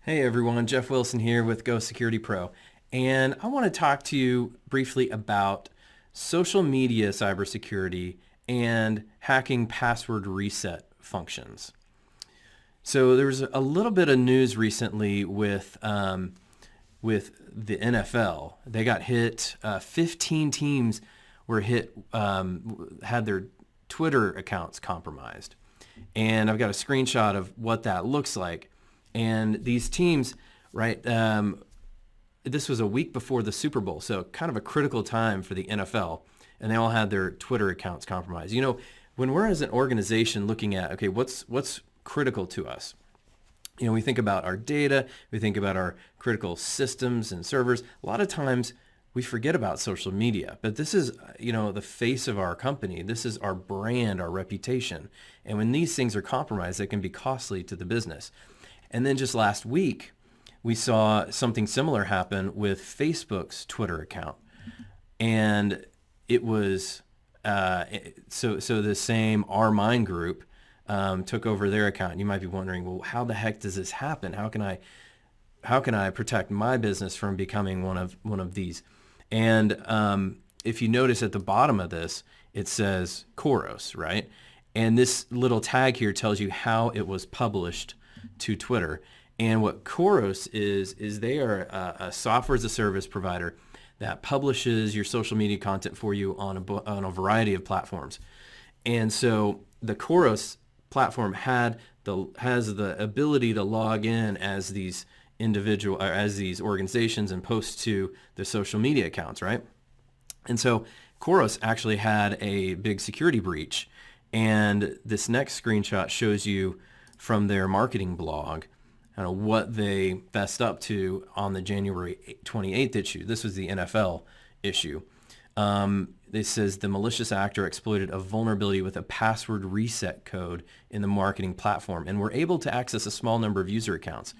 Hey everyone, Jeff Wilson here with Go Security Pro. And I want to talk to you briefly about social media cybersecurity and hacking password reset functions. So there was a little bit of news recently with the NFL. They got hit. 15 teams were hit, had their Twitter accounts compromised. And I've got a screenshot of what that looks like. And these teams, right, this was a week before the Super Bowl, so kind of a critical time for the NFL, and they all had their Twitter accounts compromised. You know, when we're as an organization looking at, okay, what's critical to us? You know, we think about our data, we think about our critical systems and servers. A lot of times we forget about social media, but this is, you know, the face of our company. This is our brand, our reputation. And when these things are compromised, they can be costly to the business. And then just last week, we saw something similar happen with Facebook's Twitter account. And it was, so the same Rmind group took over their account. You might be wondering, well, how the heck does this happen? How can I protect my business from becoming one of these? And if you notice at the bottom of this, it says Khoros, right? And this little tag here tells you how it was published to Twitter. And what Khoros is they are a software as a service provider that publishes your social media content for you on a variety of platforms. And so the Khoros platform has the ability to log in as these organizations and post to the social media accounts, right? And so Khoros actually had a big security breach. And this next screenshot shows you from their marketing blog what they fessed up to on the January 28th issue. This was the NFL issue. It says the malicious actor exploited a vulnerability with a password reset code in the marketing platform and were able to access a small number of user accounts.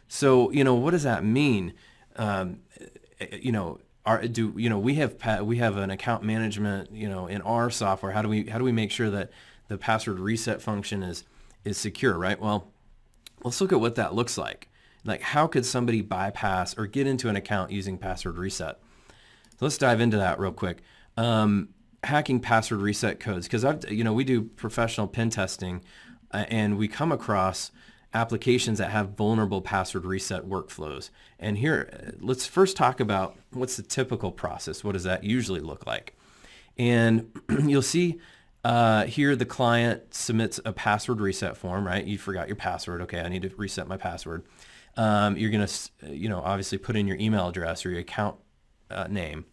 So, you know, what does that mean? You know, we have an account management, you know, in our software. How do we make sure that the password reset function is secure, right? Well, let's look at what that looks like. Like, how could somebody bypass or get into an account using password reset? So let's dive into that real quick. Hacking password reset codes, because we do professional pen testing, and we come across applications that have vulnerable password reset workflows. And here, let's first talk about what's the typical process. What does that usually look like? And you'll see here the client submits a password reset form, right? You forgot your password. Okay, I need to reset my password. You're going to, obviously put in your email address or your account name.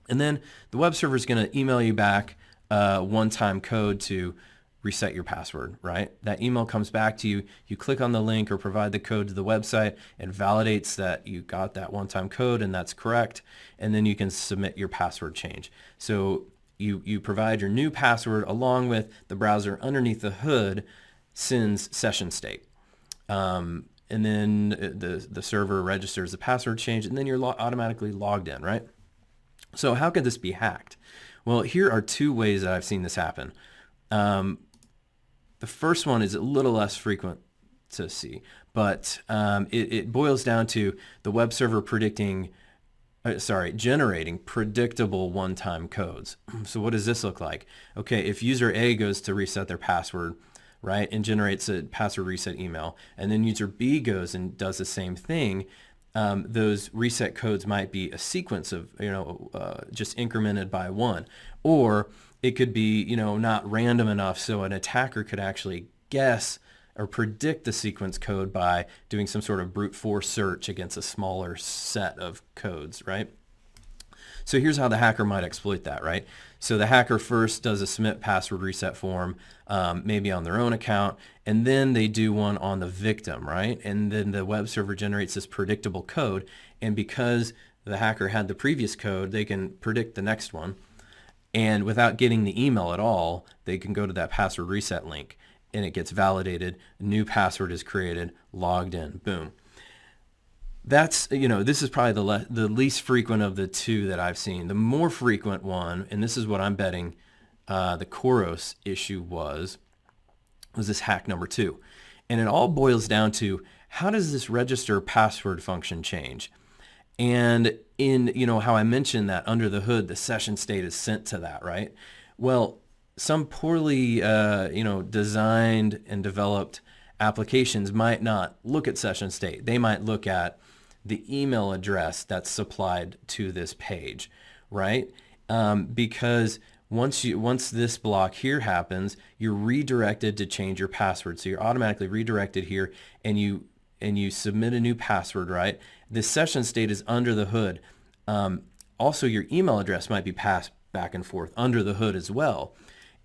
And then the web server is going to email you back a one-time code to reset your password, right? That email comes back to you. You click on the link or provide the code to the website. It validates that you got that one-time code and that's correct. And then you can submit your password change. So you provide your new password along with the browser underneath the hood sends session state. And then the server registers the password change, and then you're automatically logged in, right? So how could this be hacked? Well, here are two ways that I've seen this happen. The first one is a little less frequent to see, but it boils down to the web server generating predictable one-time codes. So what does this look like? Okay, if user A goes to reset their password, right, and generates a password reset email, and then user B goes and does the same thing, those reset codes might be a sequence of, just incremented by one, or it could be, not random enough so an attacker could actually guess or predict the sequence code by doing some sort of brute force search against a smaller set of codes, right? So here's how the hacker might exploit that, right? So the hacker first does a submit password reset form, maybe on their own account, and then they do one on the victim, right? And then the web server generates this predictable code, and because the hacker had the previous code, they can predict the next one. And without getting the email at all, they can go to that password reset link, and it gets validated, a new password is created, logged in, boom. That's, this is probably the least frequent of the two that I've seen. The more frequent one, and this is what I'm betting the Khoros issue was this hack number 2. And it all boils down to how does this register password function change? And in, how I mentioned that under the hood, the session state is sent to that, right? Well, some poorly, designed and developed applications might not look at session state. They might look at the email address that's supplied to this page, right? Because once this block here happens, you're redirected to change your password. So you're automatically redirected here, and you submit a new password, right? This session state is under the hood. Also, your email address might be passed back and forth under the hood as well.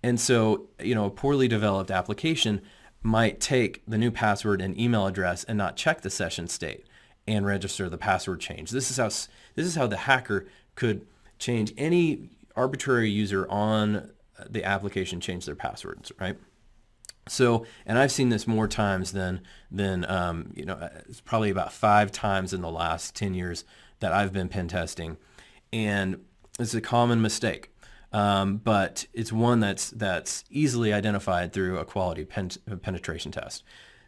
And so, a poorly developed application might take the new password and email address and not check the session state and register the password change. This is how the hacker could change any arbitrary user on the application change their passwords, right? So, and I've seen this more times than it's probably about 5 times in the last 10 years that I've been pen testing, and it's a common mistake, but it's one that's easily identified through a quality penetration test.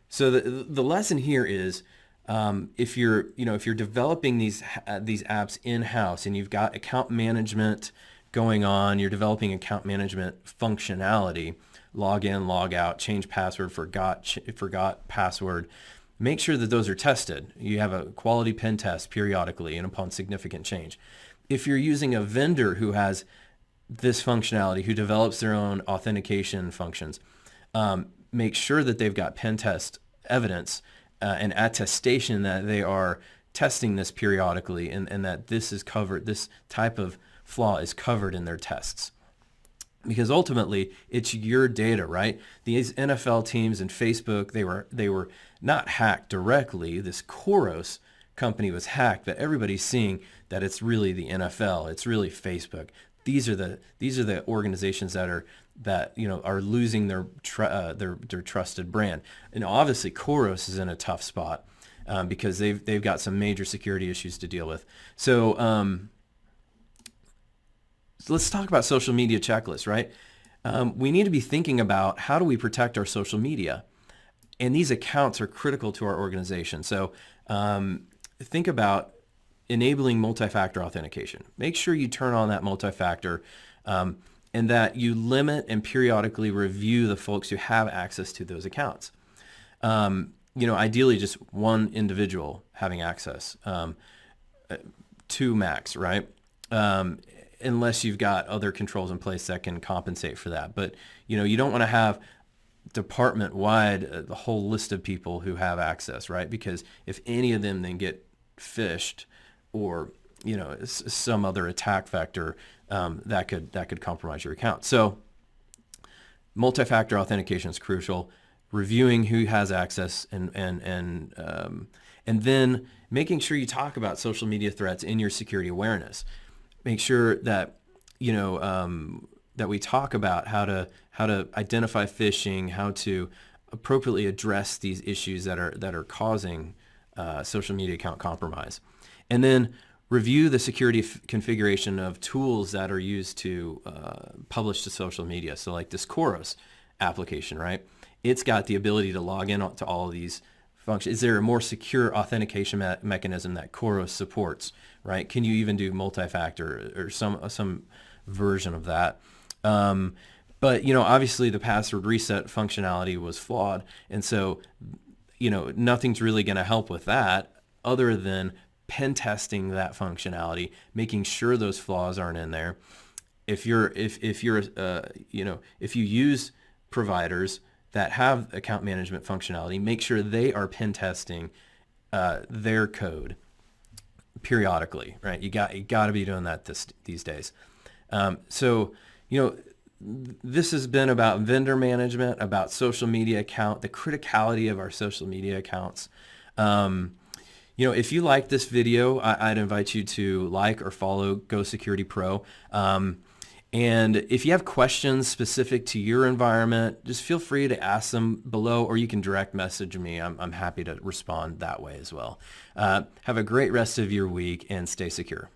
So the lesson here is, if you're developing these apps in-house and you've got account management going on, you're developing account management functionality, log in, log out, change password, forgot password, make sure that those are tested. You have a quality pen test periodically and upon significant change. If you're using a vendor who has this functionality, who develops their own authentication functions, make sure that they've got pen test evidence and attestation that they are testing this periodically, and that this type of flaw is covered in their tests. Because ultimately, it's your data, right? These NFL teams and Facebook, they were not hacked directly. This Khoros company was hacked, but everybody's seeing that it's really the NFL. It's really Facebook. These are the organizations that are losing their trusted brand. And obviously, Khoros is in a tough spot because they've got some major security issues to deal with. So let's talk about social media checklists, right? We need to be thinking about, how do we protect our social media? And these accounts are critical to our organization. So think about enabling multi-factor authentication. Make sure you turn on that multi-factor, and that you limit and periodically review the folks who have access to those accounts. Ideally just one individual having access, 2 max, right? Unless you've got other controls in place that can compensate for that. But, you don't want to have department-wide the whole list of people who have access, right? Because if any of them then get phished, or some other attack vector, that could compromise your account. So multi-factor authentication is crucial. Reviewing who has access, and then making sure you talk about social media threats in your security awareness. Make sure that that we talk about how to identify phishing, how to appropriately address these issues that are causing social media account compromise. And then review the security configuration of tools that are used to publish to social media. So like this Khoros application, right? It's got the ability to log in to all of these functions. Is there a more secure authentication mechanism that Khoros supports, right? Can you even do multi-factor or some version of that? But, obviously the password reset functionality was flawed. And so, nothing's really going to help with that other than pen testing that functionality, making sure those flaws aren't in there. If you use providers that have account management functionality, make sure they are pen testing their code periodically, right? You got to be doing that these days. So this has been about vendor management, about social media account, the criticality of our social media accounts. If you like this video, I'd invite you to like or follow Go Security Pro. And if you have questions specific to your environment, just feel free to ask them below, or you can direct message me. I'm happy to respond that way as well. Have a great rest of your week and stay secure.